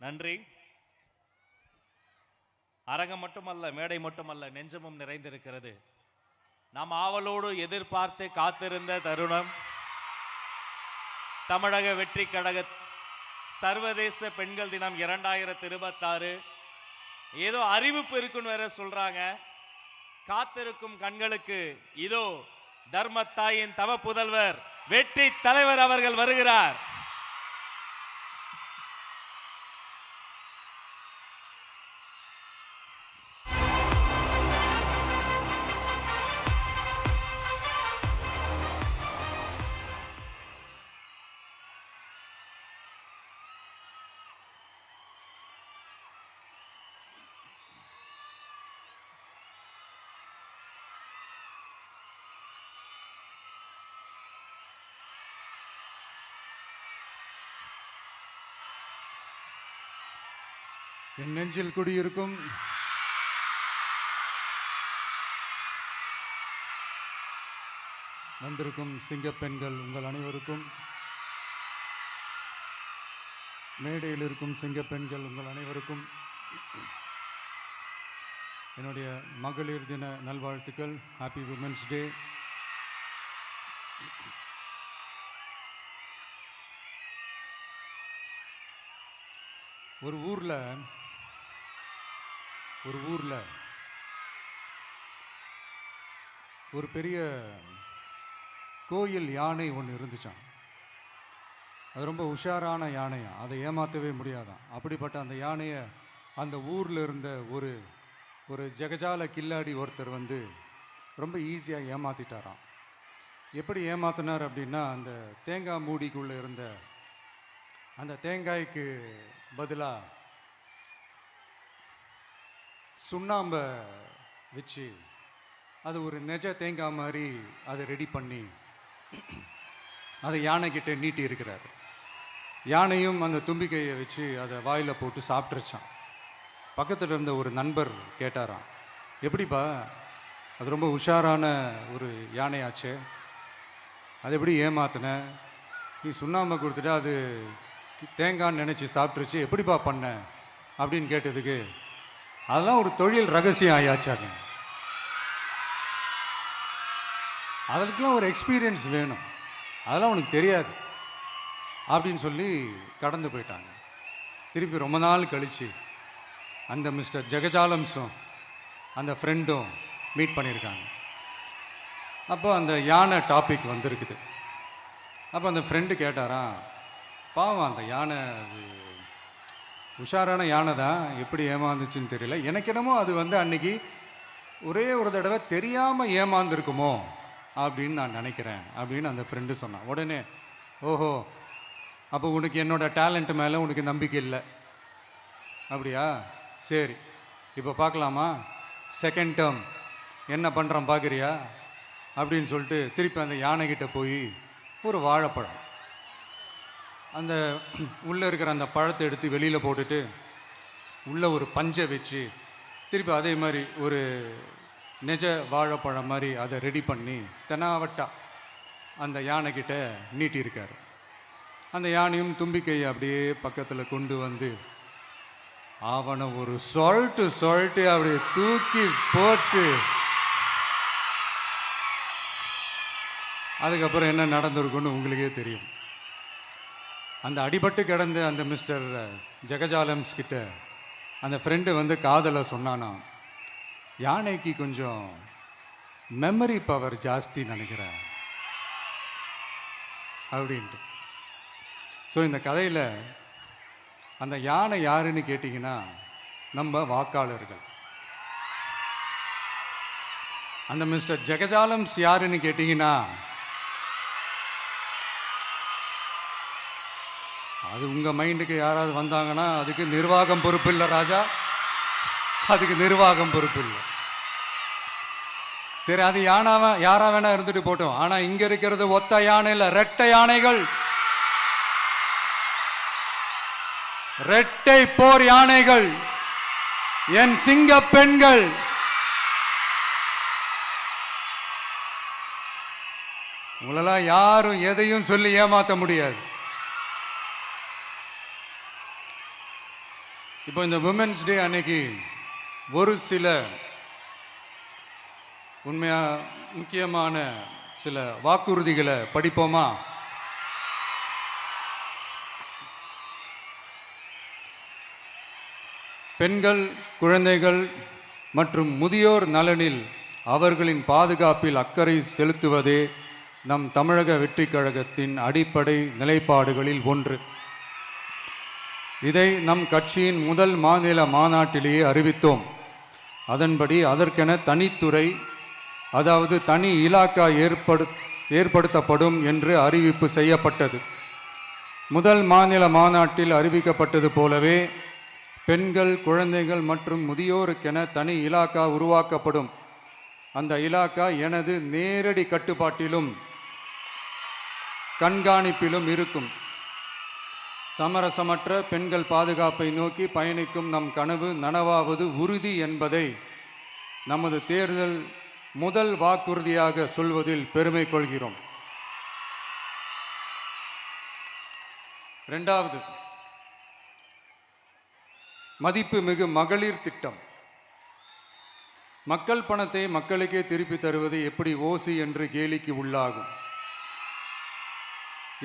நன்றி. அரங்கம் மட்டுமல்ல, மேடை மட்டுமல்ல, நெஞ்சமும் நிறைந்திருக்கிறது. நாம் ஆவலோடு எதிர்பார்த்து காத்திருந்த தருணம் தமிழக வெற்றி கழக சர்வதேச பெண்கள் தினம் 2026. ஏதோ அறிவிப்பு இருக்குன்னு வேற சொல்றாங்க. காத்திருக்கும் கண்களுக்கு இதோ தர்மத்தாயின் தவ புதல்வர் வெற்றி தலைவர் அவர்கள் வருகிறார். என் நெஞ்சில் குடியிருக்கும் வந்திருக்கும் சிங்கப்பெண்கள் உங்கள் அனைவருக்கும், மேடையில் இருக்கும் சிங்கப்பெண்கள் உங்கள் அனைவருக்கும் என்னுடைய மகளிர் தின நல்வாழ்த்துக்கள். Happy women's day. ஒரு ஊரில் ஒரு பெரிய கோயில் யானை ஒன்று இருந்துச்சான். அது ரொம்ப உஷாரான யானையா, அதை ஏமாற்றவே முடியாதான். அப்படிப்பட்ட அந்த யானையை அந்த ஊரில் இருந்த ஒரு ஜெகஜால கில்லாடி ஒருத்தர் வந்து ரொம்ப ஈஸியாக ஏமாற்றிட்டாராம். எப்படி ஏமாத்தினார் அப்படின்னா, அந்த தேங்காய் மூடிக்குள்ளே இருந்த அந்த தேங்காய்க்கு பதிலாக சுண்ணாம்பை வச்சு அது ஒரு நெஜ தேங்காய் மாதிரி அதை ரெடி பண்ணி அதை யானைக்கிட்ட நீட்டி இருக்கிறார். யானையும் அந்த தும்பிக்கையை வச்சு அதை வாயில் போட்டு சாப்பிட்ருச்சான். பக்கத்தில் இருந்த ஒரு நண்பர் கேட்டாராம், எப்படிப்பா, அது ரொம்ப உஷாரான ஒரு யானையாச்சே, அது எப்படி ஏமாத்தின? நீ சுண்ணாம்பை கொடுத்துட்டு அது தேங்காய்ன்னு நினச்சி சாப்பிட்ருச்சு, எப்படிப்பா பண்ண அப்படின்னு கேட்டதுக்கு, அதெல்லாம் ஒரு தொழில் ரகசியம் ஆயாச்சாங்க, அதுக்கெலாம் ஒரு எக்ஸ்பீரியன்ஸ் வேணும், அதெல்லாம் உனக்கு தெரியாது அப்படின்னு சொல்லி கடந்து போயிட்டாங்க. திருப்பி ரொம்ப நாள் கழித்து அந்த மிஸ்டர் ஜெகஜாலம்ஸும் அந்த ஃப்ரெண்டும் மீட் பண்ணியிருக்காங்க. அப்போ அந்த யானை டாபிக் வந்திருக்குது. அப்போ அந்த ஃப்ரெண்டு கேட்டாராம், பாவம் அந்த யானை அது உஷாரான யானை தான், எப்படி ஏமாந்துச்சுன்னு தெரியல, எனக்கு என்னமோ அது வந்து அன்னைக்கு ஒரே ஒரு தடவை தெரியாமல் ஏமாந்துருக்குமோ அப்படின்னு நான் நினைக்கிறேன் அப்படின்னு அந்த ஃப்ரெண்டு சொன்னான். உடனே, ஓஹோ, அப்போ உனக்கு என்னோட டேலண்ட் மேலே உனக்கு நம்பிக்கை இல்லை அப்படியா, சரி இப்போ பார்க்கலாமா, செகண்ட் டேர்ம் என்ன பண்ணுறான் பார்க்குறியா அப்படின்னு சொல்லிட்டு திருப்பி அந்த யானைக்கிட்ட போய் ஒரு வாழைப்பழம், அந்த உள்ளே இருக்கிற அந்த பழத்தை எடுத்து வெளியில் போட்டுட்டு உள்ளே ஒரு பஞ்சை வச்சு திருப்பி அதே மாதிரி ஒரு நெஜ வாழைப்பழம் மாதிரி அதை ரெடி பண்ணி தெனாவட்டா அந்த யானைக்கிட்ட நீட்டியிருக்கார். அந்த யானையும் தும்பிக்கையை அப்படியே பக்கத்தில் கொண்டு வந்து அவனை ஒரு சொல்லிட்டு அப்படியே தூக்கி போட்டு, அதுக்கப்புறம் என்ன நடந்திருக்குன்னு உங்களுக்கே தெரியும். அந்த அடிபட்டு கிடந்த அந்த மிஸ்டர் ஜெகஜாலம்ஸ் கிட்ட அந்த ஃப்ரெண்டு வந்து காதலை சொன்னானா, யானைக்கு கொஞ்சம் மெமரி பவர் ஜாஸ்தி நினைக்கிறேன் அப்படின்ட்டு. ஸோ இந்த கதையில் அந்த யானை யாருன்னு கேட்டிங்கன்னா நம்ம வாக்காளர்கள். அந்த மிஸ்டர் ஜெகஜாலம்ஸ் யாருன்னு கேட்டிங்கன்னா அது உங்கள் மைண்டுக்கு யாராவது வந்தாங்கன்னா அதுக்கு நிர்வாகம் பொறுப்பு இல்லை ராஜா, அதுக்கு நிர்வாகம் பொறுப்பு இல்லை. சரி, அது யாரா வேணா இருந்துட்டு போட்டோம். ஆனால் இங்கே இருக்கிறது ஒத்த யானை இல்லை, ரெட்டை யானைகள், ரெட்டை போர் யானைகள், என் சிங்க பெண்கள். உங்களெல்லாம் யாரும் எதையும் சொல்லி ஏமாற்ற முடியாது. இப்போ இந்த விமென்ஸ் டே அன்னைக்கு ஒரு சில முக்கியமான சில வாக்குறுதிகளை படிப்போமா? பெண்கள், குழந்தைகள் மற்றும் முதியோர் நலனில் அவர்களின் பாதுகாப்பில் அக்கறை செலுத்துவதே நம் தமிழக வெற்றிக் கழகத்தின் அடிப்படை நிலைப்பாடுகளில் ஒன்று. இதை நம் கட்சியின் முதல் மாநில மாநாட்டிலேயே அறிவித்தோம். அதன்படி அதற்கென தனித்துறை, அதாவது தனி இலாக்கா ஏற்படுத்தப்படும் என்று அறிவிப்பு செய்யப்பட்டது. முதல் மாநில மாநாட்டில் அறிவிக்கப்பட்டது போலவே பெண்கள், குழந்தைகள் மற்றும் முதியோருக்கென தனி இலாக்கா உருவாக்கப்படும். அந்த இலாக்கா எனது நேரடி கட்டுப்பாட்டிலும் கண்காணிப்பிலும் இருக்கும். சமரசமற்ற பெண்கள் பாதுகாப்பை நோக்கி பயணிக்கும் நம் கனவு நனவாவது உறுதி என்பதை நமது தேர்தல் முதல் வாக்குறுதியாக சொல்வதில் பெருமை கொள்கிறோம். இரண்டாவது, மதிப்புமிகு மகளிர் திட்டம். மக்கள் பணத்தை மக்களுக்கே திருப்பி தருவது எப்படி ஓசி என்று கேலிக்கு உள்ளாகும்,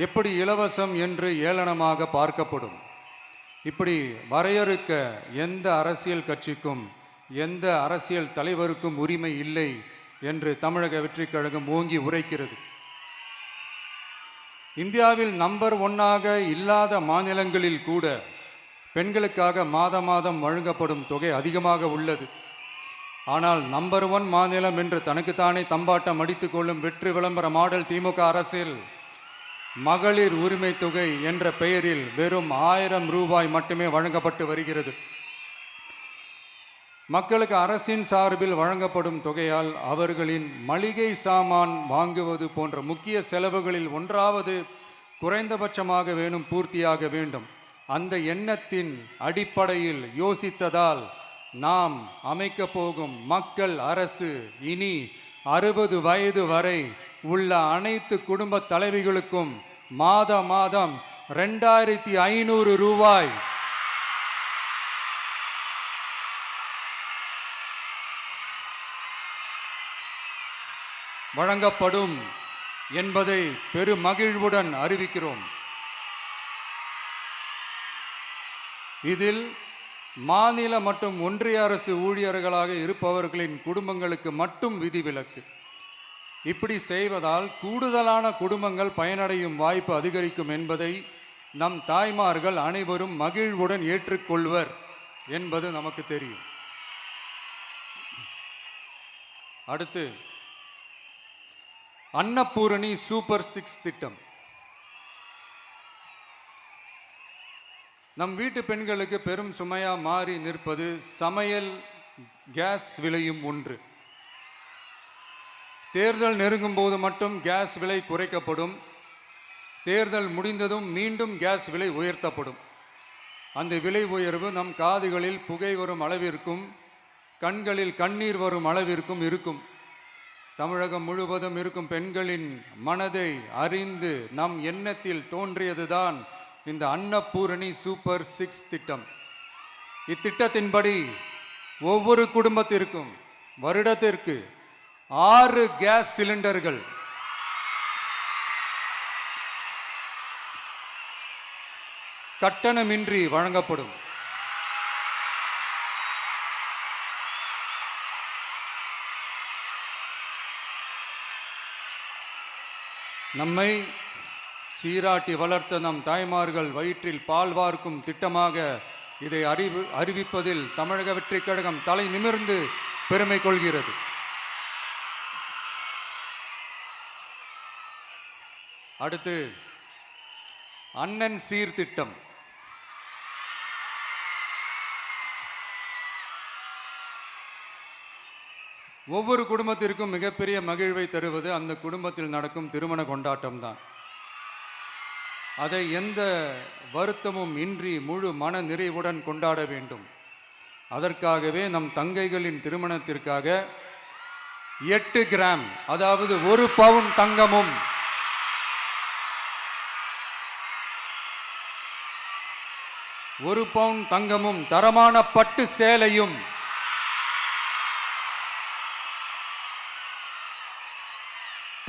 எப்படி இலவசம் என்று ஏளனமாக பார்க்கப்படும். இப்படி வரையறுக்க எந்த அரசியல் கட்சிக்கும் எந்த அரசியல் தலைவருக்கும் உரிமை இல்லை என்று தமிழக வெற்றிக் கழகம் ஓங்கி உரைக்கிறது. இந்தியாவில் நம்பர் 1 இல்லாத மாநிலங்களில் கூட பெண்களுக்காக மாதம் வழங்கப்படும் தொகை அதிகமாக உள்ளது. ஆனால் நம்பர் 1 மாநிலம் என்று தனக்குத்தானே தம்பாட்டம் அடித்துக் கொள்ளும் வெற்றி விளம்பர மாடல் திமுக அரசில் மகளிர் உரிமை தொகை என்ற பெயரில் வெறும் 1000 ரூபாய் மட்டுமே வழங்கப்பட்டு வருகிறது. மக்களுக்கு அரசின் சார்பில் வழங்கப்படும் தொகையால் அவர்களின் மளிகை சாமான் வாங்குவது போன்ற முக்கிய செலவுகளில் ஒன்றாவது குறைந்தபட்சமாக பூர்த்தியாக வேண்டும். அந்த எண்ணத்தின் அடிப்படையில் யோசித்ததால் நாம் அமைக்க போகும் மக்கள் அரசு இனி 60 வயது வரை உள்ள அனைத்து குடும்ப தலைவிகளுக்கும் மாதம் 2500 ரூபாய் வழங்கப்படும் என்பதை பெருமகிழ்வுடன் அறிவிக்கிறோம். இதில் மாநில மற்றும் ஒன்றிய அரசு ஊழியர்களாக இருப்பவர்களின் குடும்பங்களுக்கு மட்டும் விதிவிலக்கு. இப்படி செய்வதால் கூடுதலான குடும்பங்கள் பயனடையும் வாய்ப்பு அதிகரிக்கும் என்பதை நம் தாய்மார்கள் அனைவரும் மகிழ்வுடன் ஏற்றுக்கொள்வர் என்பது நமக்கு தெரியும். அடுத்து, அன்னபூரணி சூப்பர் 6 திட்டம். நம் வீட்டு பெண்களுக்கு பெரும் சுமையா மாறி நிற்பது சமையல் கேஸ் விலையும் ஒன்று. தேர்தல் நெருங்கும் போது மட்டும் கேஸ் விலை குறைக்கப்படும். தேர்தல் முடிந்ததும் மீண்டும் கேஸ் விலை உயர்த்தப்படும். அந்த விலை உயர்வு நம் காதுகளில் புகை வரும் அளவிற்கும் கண்களில் கண்ணீர் வரும் அளவிற்கும் இருக்கும். தமிழகம் முழுவதும் இருக்கும் பெண்களின் மனதை அறிந்து நம் எண்ணத்தில் தோன்றியதுதான் இந்த அன்னபூரணி சூப்பர் 6 திட்டம். இத்திட்டத்தின்படி ஒவ்வொரு குடும்பத்திற்கும் வருடத்திற்கு 6 கேஸ் சிலிண்டர்கள் கட்டணமின்றி வழங்கப்படும். நம்மை சீராட்டி வளர்த்த நம் தாய்மார்கள் வயிற்றில் பால் வார்க்கும் திட்டமாக இதை அறிவிப்பதில் தமிழக வெற்றிக் கழகம் தலை நிமிர்ந்து பெருமை கொள்கிறது. அடுத்து, அண்ணன் சீர்திட்டம். ஒவ்வொரு குடும்பத்திற்கும் மிகப்பெரிய மகிழ்வை தருவது அந்த குடும்பத்தில் நடக்கும் திருமண கொண்டாட்டம் தான். அதை எந்த வருத்தமும் இன்றி முழு மன நிறைவுடன் கொண்டாட வேண்டும். அதற்காகவே நம் தங்கைகளின் திருமணத்திற்காக 8 கிராம், அதாவது 1 பவுன் தங்கமும் 1 பவுன் தங்கமும் தரமான பட்டு சேலையும்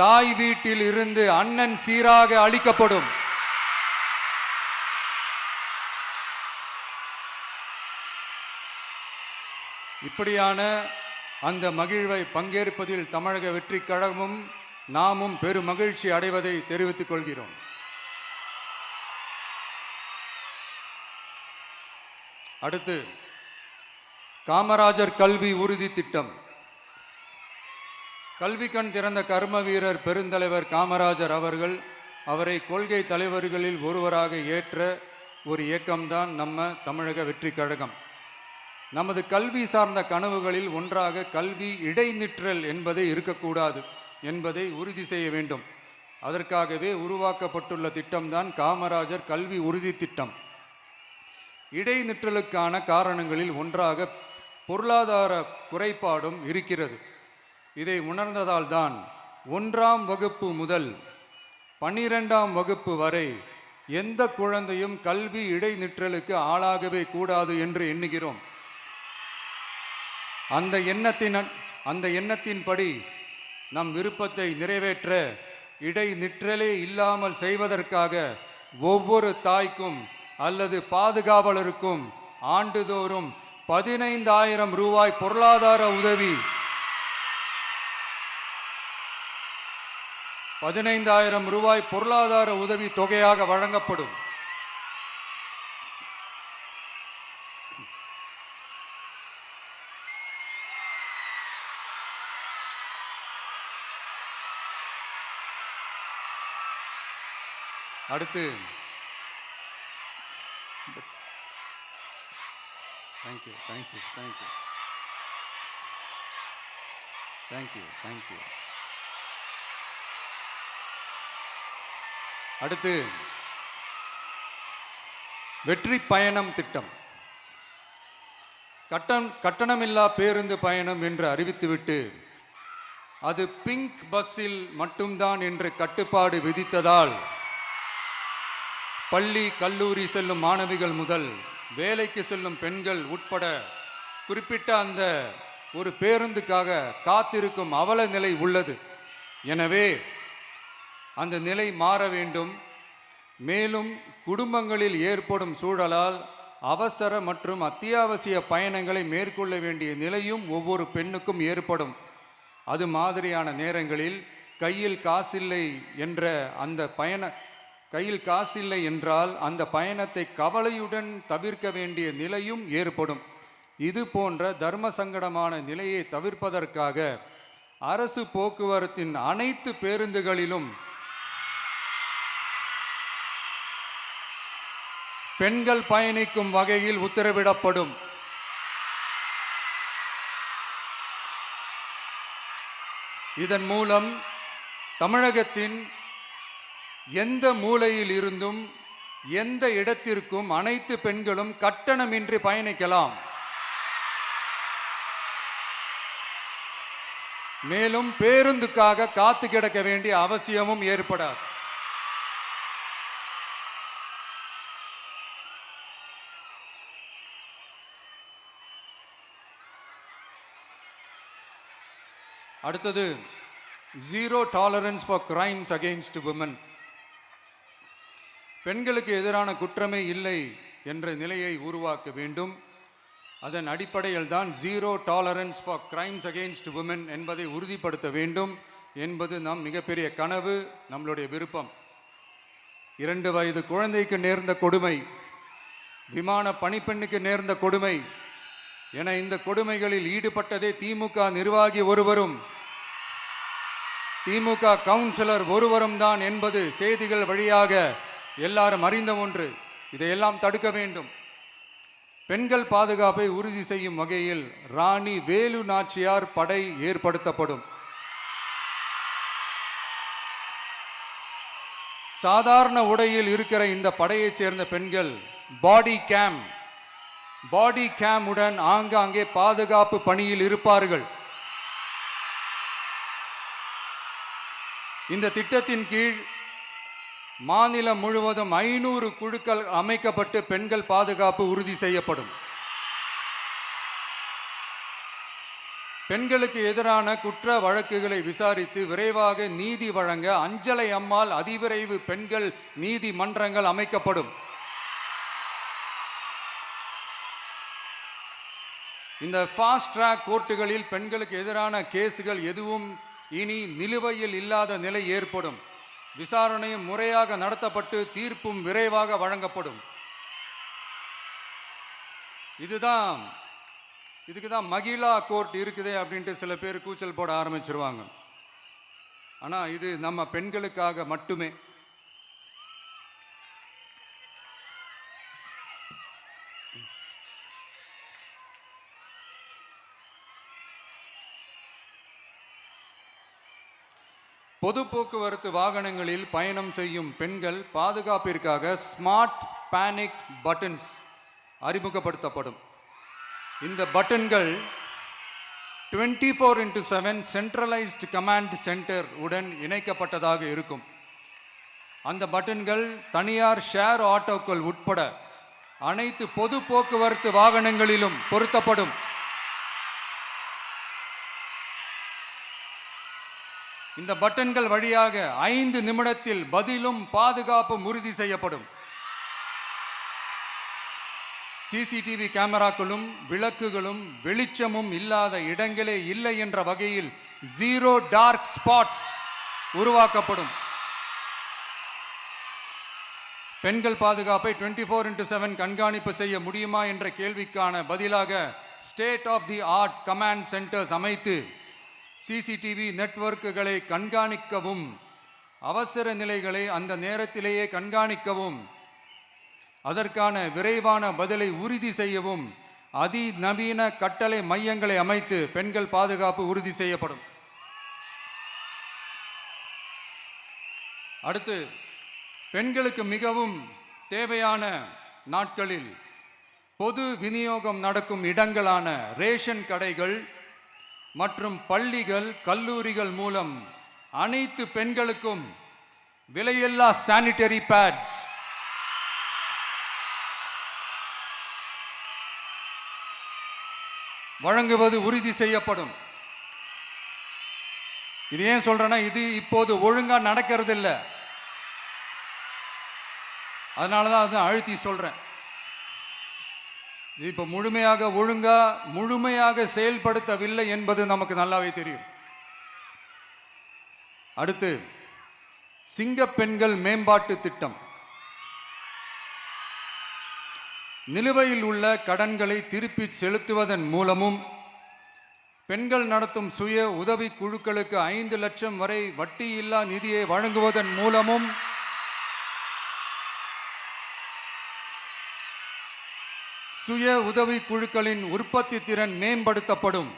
தாய் வீட்டில் இருந்து அண்ணன் சீராக அளிக்கப்படும். இப்படியான அந்த மகிழ்வை பங்கேற்பதில் தமிழக வெற்றி கழகமும் நாமும் பெரும் மகிழ்ச்சி அடைவதை தெரிவித்துக் கொள்கிறோம். அடுத்து காமராஜர் கல்வி உறுதி திட்டம். கல்வி கண் திறந்த கர்ம வீரர் பெருந்தலைவர் காமராஜர் அவரை கொள்கை தலைவர்களில் ஒருவராக ஏற்ற ஒரு இயக்கம்தான் நம்ம தமிழக வெற்றி கழகம். நமது கல்வி சார்ந்த கனவுகளில் ஒன்றாக கல்வி இடைநிற்றல் என்பதே இருக்கக்கூடாது என்பதை உறுதி செய்ய வேண்டும். அதற்காகவே உருவாக்கப்பட்டுள்ள திட்டம்தான் காமராஜர் கல்வி உறுதி திட்டம். இடைநிற்றலுக்கான காரணங்களில் ஒன்றாக பொருளாதார குறைபாடும் இருக்கிறது. இதை உணர்ந்ததால் தான் 1ஆம் வகுப்பு முதல் 12ஆம் வகுப்பு வரை எந்த குழந்தையும் கல்வி இடைநிற்றலுக்கு ஆளாகவே கூடாது என்று எண்ணுகிறோம். அந்த எண்ணத்தின்படி நம் விருப்பத்தை நிறைவேற்ற இடைநிற்றலே இல்லாமல் செய்வதற்காக ஒவ்வொரு தாய்க்கும் அல்லது பாதுகாவலருக்கும் ஆண்டுதோறும் 15,000 ரூபாய் பொருளாதார உதவி 15,000 ரூபாய் பொருளாதார உதவி தொகையாக வழங்கப்படும். அடுத்து தேங்க்யூ. அடுத்து வெற்றி பயணம் திட்டம். கட்டணமில்லா பேருந்து பயணம் என்று அறிவித்துவிட்டு அது பிங்க் பஸ்ஸில் மட்டும்தான் என்று கட்டுப்பாடு விதித்ததால் பள்ளி கல்லூரி செல்லும் மாணவிகள் முதல் வேலைக்கு செல்லும் பெண்கள் உட்பட குறிப்பிட்ட அந்த ஒரு பேருந்துக்காக காத்திருக்கும் அவல நிலை உள்ளது. எனவே அந்த நிலை மாற வேண்டும். மேலும் குடும்பங்களில் ஏற்படும் சூழலால் அவசர மற்றும் அத்தியாவசிய பயணங்களை மேற்கொள்ள வேண்டிய நிலையும் ஒவ்வொரு பெண்ணுக்கும் ஏற்படும். அது மாதிரியான நேரங்களில் கையில் காசில்லை என்றால் அந்த பயணத்தை கவலையுடன் தவிர்க்க வேண்டிய நிலையும் ஏற்படும். இது போன்ற தர்ம சங்கடமான நிலையை தவிர்ப்பதற்காக அரசு போக்குவரத்தின் அனைத்து பேருந்துகளிலும் பெண்கள் பயணிக்கும் வகையில் உத்தரவிடப்படும். இதன் மூலம் தமிழகத்தின் எந்த மூலையில் இருந்தும் எந்த இடத்திற்கும் அனைத்து பெண்களும் கட்டணமின்றி பயணிக்கலாம். மேலும் பேருந்துக்காக காத்து கிடக்க வேண்டிய அவசியமும் ஏற்படாது. அடுத்தது zero tolerance for crimes against women. பெண்களுக்கு எதிரான குற்றமே இல்லை என்ற நிலையை உருவாக்க வேண்டும். அதன் அடிப்படையில் தான் zero tolerance for crimes against women என்பதை உறுதிப்படுத்த வேண்டும் என்பது நம் மிகப்பெரிய கனவு, நம்மளுடைய விருப்பம். 2 வயது குழந்தைக்கு நேர்ந்த கொடுமை, விமான பணிப்பெண்ணுக்கு நேர்ந்த கொடுமை என இந்த கொடுமைகளில் ஈடுபட்டதே திமுக நிர்வாகி ஒருவரும் திமுக கவுன்சிலர் ஒருவரும் தான் என்பது செய்திகள் வழியாக எல்லாரும் அறிந்த ஒன்று. இதையெல்லாம் தடுக்க வேண்டும். பெண்கள் பாதுகாப்பை உறுதி செய்யும் வகையில் ராணி வேலு நாச்சியார் படை ஏற்படுத்தப்படும். சாதாரண உடையில் இருக்கிற இந்த படையைச் சேர்ந்த பெண்கள் பாடி கேம் உடன் ஆங்காங்கே பாதுகாப்பு பணியில் இருப்பார்கள். இந்த திட்டத்தின் கீழ் மாநிலம் முழுவதும் 500 குழுக்கள் அமைக்கப்பட்டு பெண்கள் பாதுகாப்பு உறுதி செய்யப்படும். பெண்களுக்கு எதிரான குற்ற வழக்குகளை விசாரித்து விரைவாக நீதி வழங்க அஞ்சலை அம்மாள் அதிவிரைவு பெண்கள் நீதிமன்றங்கள் அமைக்கப்படும். இந்த ஃபாஸ்ட் ட்ராக் கோர்ட்டுகளில் பெண்களுக்கு எதிரான கேஸுகள் எதுவும் இனி நிலுவையில் இல்லாத நிலை ஏற்படும். விசாரணையும் முறையாக நடத்தப்பட்டு தீர்ப்பும் விரைவாக வழங்கப்படும். இதுக்கு தான் மகிழா கோர்ட் இருக்குதே அப்படின்ட்டு சில பேர் கூச்சல் போட ஆரம்பிச்சிருவாங்க. ஆனால் இது நம்ம பெண்களுக்காக மட்டுமே. பொது போக்குவரத்து வாகனங்களில் பயணம் செய்யும் பெண்கள் பாதுகாப்பிற்காக ஸ்மார்ட் பேனிக் பட்டன்ஸ் அறிமுகப்படுத்தப்படும். இந்த பட்டன்கள் 24/7 சென்ட்ரலைஸ்டு கமாண்ட் சென்டர் உடன் இணைக்கப்பட்டதாக இருக்கும். அந்த பட்டன்கள் தனியார் ஷேர் ஆட்டோக்கள் உட்பட அனைத்து பொது போக்குவரத்து வாகனங்களிலும் பொருத்தப்படும். இந்த பட்டன்கள் வழியாக 5 நிமிடத்தில் பதிலும் பாதுகாப்பும் உறுதி செய்யப்படும். சிசிடிவி கேமராக்களும் விளக்குகளும் வெளிச்சமும் இல்லாத இடங்களே இல்லை என்ற வகையில் 0 டார்க் ஸ்பாட்ஸ் உருவாக்கப்படும். பெண்கள் பாதுகாப்பை 24/7 கண்காணிப்பு செய்ய முடியுமா என்ற கேள்விக்கான பதிலாக state of the art command centres அமைத்து சிசிடிவி நெட்வொர்க்குகளை கண்காணிக்கவும் அவசர நிலைகளை அந்த நேரத்திலேயே கண்காணிக்கவும் அதற்கான விரைவான பதிலை உறுதி செய்யவும் அதிநவீன கட்டளை மையங்களை அமைத்து பெண்கள் பாதுகாப்பு உறுதி செய்யப்படும். அடுத்து, பெண்களுக்கு மிகவும் தேவையான நாட்களில் பொது விநியோகம் நடக்கும் இடங்களான ரேஷன் கடைகள் மற்றும் பள்ளிகள் கல்லூரிகள் மூலம் அனைத்து பெண்களுக்கும் விலையில்லா சானிட்டரி பேட்ஸ் வழங்குவது உறுதி செய்யப்படும். இது ஏன் சொல்றேன்னா, இது இப்போது ஒழுங்கா நடக்கிறது இல்லை. அதனாலதான் அதை அழுத்தி சொல்றேன். இது இப்போ முழுமையாக செயல்படுத்தவில்லை என்பது நமக்கு நல்லாவே தெரியும். அடுத்து, சிங்கப்பெண்கள் மேம்பாட்டு திட்டம். நிலுவையில் உள்ள கடன்களை திருப்பி செலுத்துவதன் மூலமும் பெண்கள் நடத்தும் சுய உதவி குழுக்களுக்கு 5 லட்சம் வரை வட்டியில்லா நிதியை வழங்குவதன் மூலமும் சுய உதவி குழுக்களின் உற்பத்தி திறன் மேம்படுத்தப்படும்.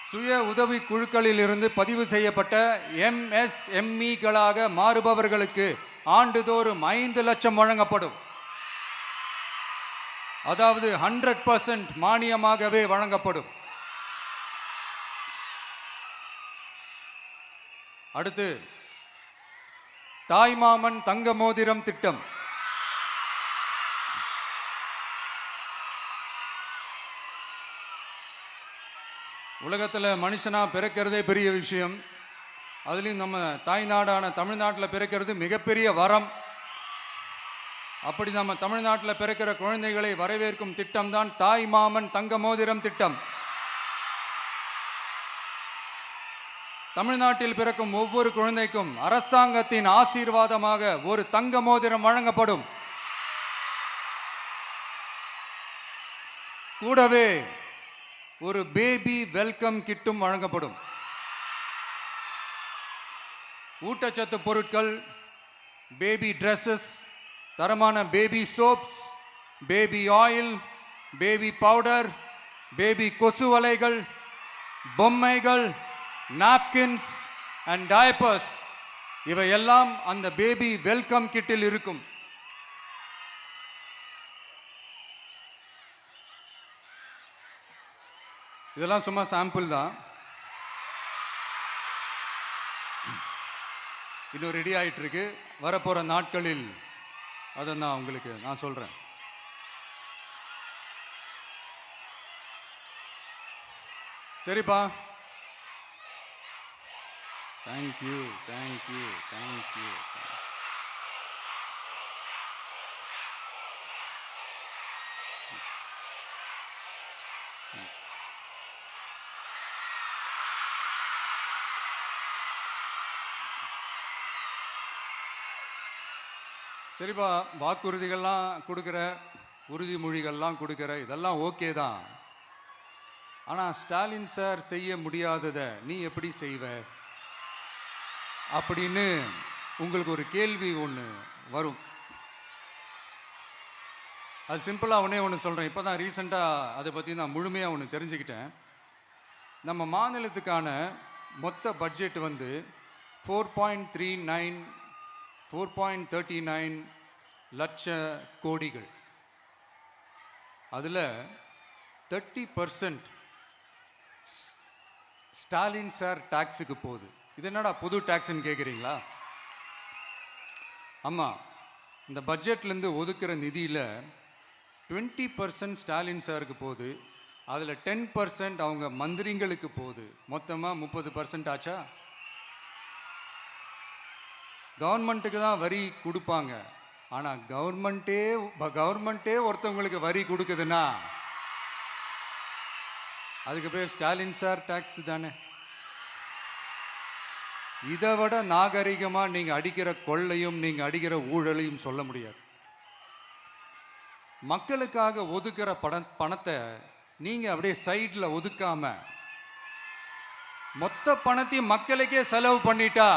சுய உதவி குழுக்களில் இருந்து பதிவு செய்யப்பட்ட MSMEகளாக மாறுபவர்களுக்கு ஆண்டுதோறும் 5 லட்சம் வழங்கப்படும். அதாவது 100% மானியமாகவே வழங்கப்படும். அடுத்து, தாய்மாமன் தங்க மோதிரம் திட்டம். உலகத்தில் மனுஷனா பிறக்கிறதே பெரிய விஷயம். அதுலேயும் நம்ம தாய்நாடான தமிழ்நாட்டில் பிறக்கிறது மிகப்பெரிய வரம். அப்படி நம்ம தமிழ்நாட்டில் பிறக்கிற குழந்தைகளை வரவேற்கும் திட்டம் தான் தாய் மாமன் தங்க மோதிரம் திட்டம். தமிழ்நாட்டில் பிறக்கும் ஒவ்வொரு குழந்தைக்கும் அரசாங்கத்தின் ஆசீர்வாதமாக ஒரு தங்க மோதிரம் வழங்கப்படும். கூடவே ஒரு பேபி வெல்கம் கிட்டும் வழங்கப்படும். ஊட்டச்சத்து பொருட்கள், பேபி ட்ரெஸ்ஸஸ், தரமான baby soaps, baby oil, baby powder, baby கொசு வலைகள், பொம்மைகள், நாப்கின்ஸ் அண்ட் டயப்பர்ஸ் இவையெல்லாம் அந்த பேபி வெல்கம் கிட்டில் இருக்கும். இதெல்லாம் சும்மா சாம்பிள் தான். இன்னும் ரெடி ஆயிட்டு இருக்கு. வரப்போற நாட்களில் அதை நான் உங்களுக்கு நான் சொல்றேன். சரிப்பா, தேங்க்யூ தேங்க்யூ தேங்க்யூ. சரிப்பா, வாக்குறுதிகள்லாம் கொடுக்குற, உறுதிமொழிகள்லாம் கொடுக்குற, இதெல்லாம் ஓகே தான். ஆனால் ஸ்டாலின் சார் செய்ய முடியாததை நீ எப்படி செய்வ அப்படின்னு உங்களுக்கு ஒரு கேள்வி ஒன்று வரும். அது சிம்பிளாக ஒன்று சொல்கிறேன். இப்போ தான் ரீசெண்டாக அதை பற்றி நான் முழுமையாக ஒன்று தெரிஞ்சுக்கிட்டேன். நம்ம மாநிலத்துக்கான மொத்த பட்ஜெட் வந்து 4.39 லட்ச கோடிகள். அதில் 30% ஸ்டாலின் சார் டாக்ஸுக்கு போகுது. இது என்னடா புது டாக்ஸ்ன்னு கேட்குறீங்களா? ஆமாம், இந்த பட்ஜெட்லேருந்து ஒதுக்குற நிதியில் 20% ஸ்டாலின் சாருக்கு போகுது. அதில் 10% அவங்க மந்திரிங்களுக்கு போகுது. மொத்தமாக 30% ஆச்சா? கவர்மெண்ட்டுக்கு தான் வரி கொடுப்பாங்க. ஆனால் கவர்மெண்ட்டே ஒருத்தவங்களுக்கு வரி கொடுக்குதுன்னா அதுக்கு பேர் ஸ்டாலின் சார் டாக்ஸ் தானே. இதை விட நாகரிகமாக நீங்கள் அடிக்கிற கொள்ளையும் நீங்கள் அடிக்கிற ஊழலையும் சொல்ல முடியாது. மக்களுக்காக ஒதுக்குற பணத்தை நீங்கள் அப்படியே சைடில் ஒதுக்காம மொத்த பணத்தையும் மக்களுக்கே செலவு பண்ணிட்டா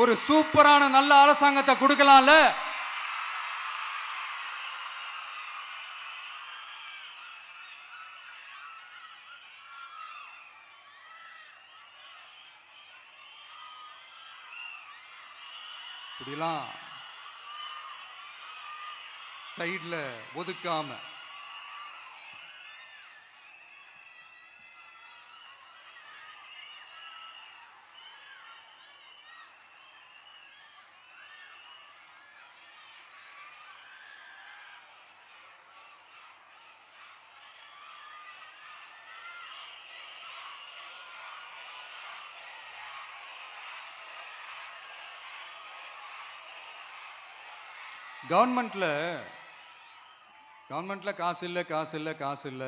ஒரு சூப்பரான நல்ல அரசாங்கத்தை கொடுக்கலாம்ல. இப்படிலாம் சைடில் ஒதுக்காம கவர்மெண்ட்ல காசு இல்லை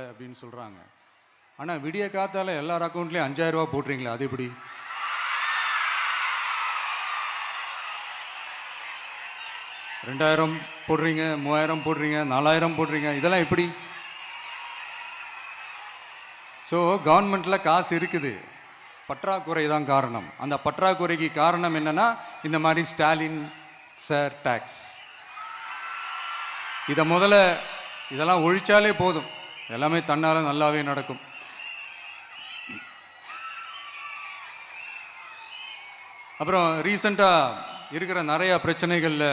அப்படின்னு சொல்றாங்க. ஆனால் விடிய காத்தால எல்லார் அக்கௌண்ட்லேயும் 5000 ரூபா போட்டுறீங்களா? அது எப்படி? ரெண்டாயிரம் போடுறீங்க, 3000 போடுறீங்க, 4000 போடுறீங்க, இதெல்லாம் எப்படி? ஸோ கவர்மெண்ட்ல காசு இருக்குது, பற்றாக்குறை தான் காரணம். அந்த பற்றாக்குறைக்கு காரணம் என்னன்னா இந்த மாதிரி ஸ்டாலின் சார் டாக்ஸ். இதை முதல்ல இதெல்லாம் ஒழிச்சாலே போதும், எல்லாமே தன்னால நல்லாவே நடக்கும். அப்புறம் ரீசண்டாக இருக்கிற நிறையா பிரச்சனைகளில்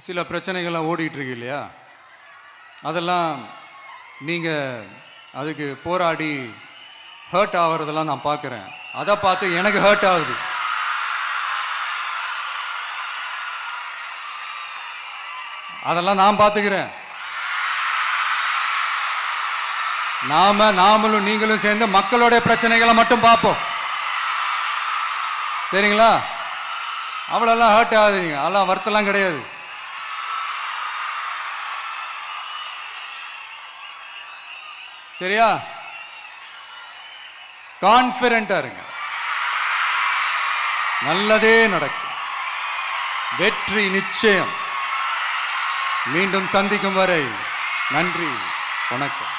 சில பிரச்சனைகள்லாம் ஓடிட்டு இருக்கு இல்லையா? அதெல்லாம் நீங்கள் அதுக்கு போராடி ஹர்ட் ஆகிறதெல்லாம் நான் பார்க்குறேன். அதை பார்த்து எனக்கு ஹர்ட் ஆகுது. அதெல்லாம் நான் பார்த்துக்கிறேன். நாமளும் நீங்களும் சேர்ந்து மக்களுடைய பிரச்சனைகளை மட்டும் பார்ப்போம், சரிங்களா? அவ்வளோலாம் ஹர்ட் ஆகுதுங்க, அதெல்லாம் வருத்தலாம் கிடையாது. சரியா? கான்ஃபிடென்ட்டா இருங்க, நல்லதே நடக்கும், வெற்றி நிச்சயம். மீண்டும் சந்திக்கும் வரை நன்றி, வணக்கம்.